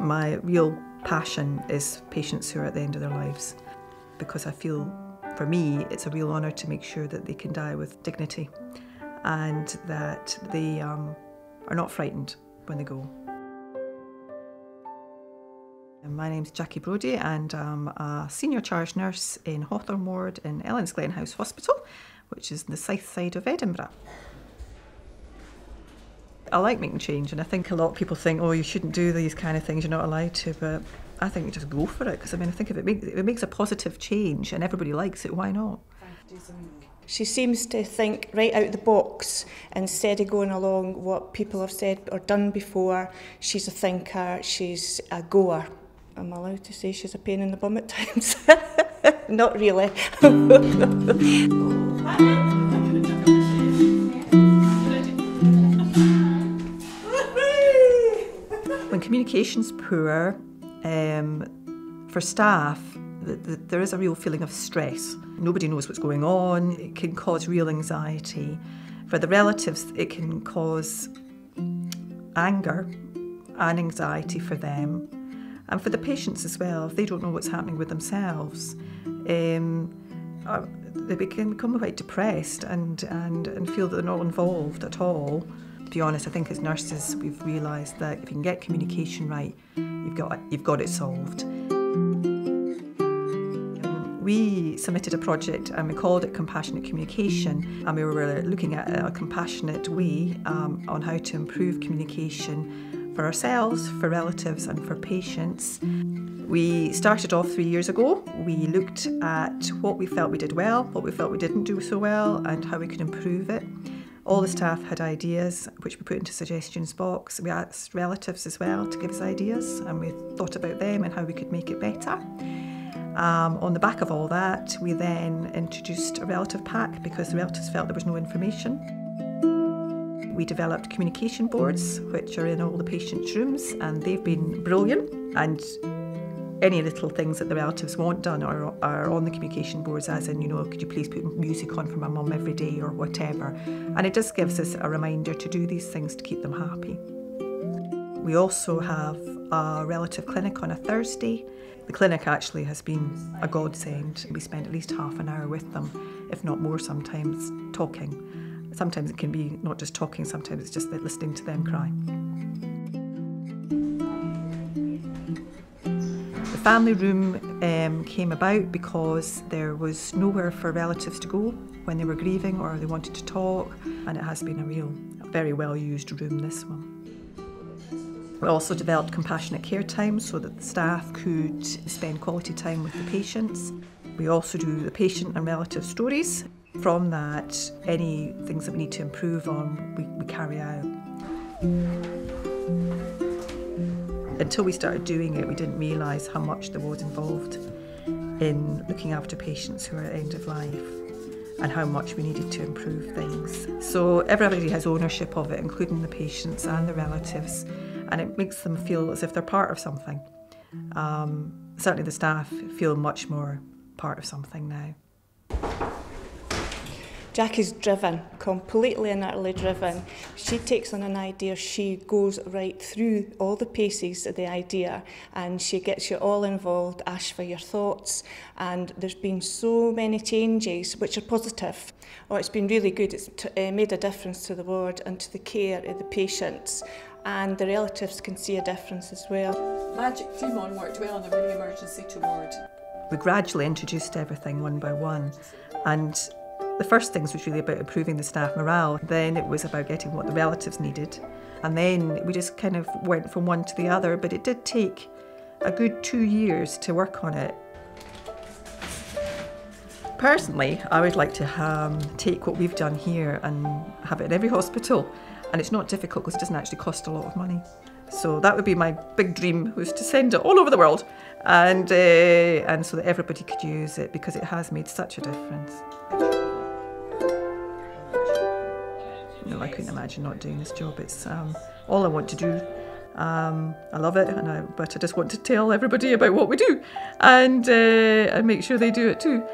My real passion is patients who are at the end of their lives, because I feel, for me, it's a real honour to make sure that they can die with dignity and that they are not frightened when they go. My name's Jacquie Brodie and I'm a senior charge nurse in Hawthorne Ward in Ellen's-Glen House Hospital, which is in the south side of Edinburgh. I like making change, and I think a lot of people think, oh, you shouldn't do these kind of things, you're not allowed to, but I think you just go for it, because I mean, I think if it makes a positive change and everybody likes it, why not? She seems to think right out the box instead of going along what people have said or done before. She's a thinker, she's a goer. I'm allowed to say she's a pain in the bum at times. Not really. When communication's poor, for staff, there is a real feeling of stress. Nobody knows what's going on. It can cause real anxiety. For the relatives, it can cause anger and anxiety for them. And for the patients as well, if they don't know what's happening with themselves, they can become quite depressed and feel that they're not involved at all. To be honest, I think as nurses we've realised that if you can get communication right, you've got it solved. We submitted a project and we called it Compassionate Communication, and we were looking at a compassionate way on how to improve communication for ourselves, for relatives and for patients. We started off 3 years ago. We looked at what we felt we did well, what we felt we didn't do so well, and how we could improve it. All the staff had ideas, which we put into suggestions box. We asked relatives as well to give us ideas, and we thought about them and how we could make it better. On the back of all that, we then introduced a relative pack because the relatives felt there was no information. We developed communication boards, which are in all the patients' rooms, and they've been brilliant. And any little things that the relatives want done are on the communication boards, as in, you know, could you please put music on for my mum every day or whatever. And it just gives us a reminder to do these things to keep them happy. We also have a relative clinic on a Thursday. The clinic actually has been a godsend. We spend at least half an hour with them, if not more sometimes, talking. Sometimes it can be not just talking, sometimes it's just listening to them cry. The family room came about because there was nowhere for relatives to go when they were grieving or they wanted to talk, and it has been a very well used room, this one. We also developed compassionate care time so that the staff could spend quality time with the patients. We also do the patient and relative stories. From that, any things that we need to improve on, we carry out. Until we started doing it, we didn't realise how much there was involved in looking after patients who are at the end of life and how much we needed to improve things. So everybody has ownership of it, including the patients and the relatives, and it makes them feel as if they're part of something. Certainly the staff feel much more part of something now. Jackie's driven, completely and utterly driven. She takes on an idea, she goes right through all the paces of the idea and she gets you all involved, asks for your thoughts, and there's been so many changes which are positive. Oh, it's been really good. It's made a difference to the ward and to the care of the patients, and the relatives can see a difference as well. Magic Fremont worked well in the mini emergency ward. We gradually introduced everything one by one, and the first things was really about improving the staff morale. Then it was about getting what the relatives needed. And then we just kind of went from one to the other, but it did take a good 2 years to work on it. Personally, I would like to take what we've done here and have it in every hospital. And it's not difficult because it doesn't actually cost a lot of money. So that would be my big dream, was to send it all over the world and so that everybody could use it, because it has made such a difference. No, I couldn't imagine not doing this job. It's all I want to do. I love it, but I just want to tell everybody about what we do and make sure they do it too.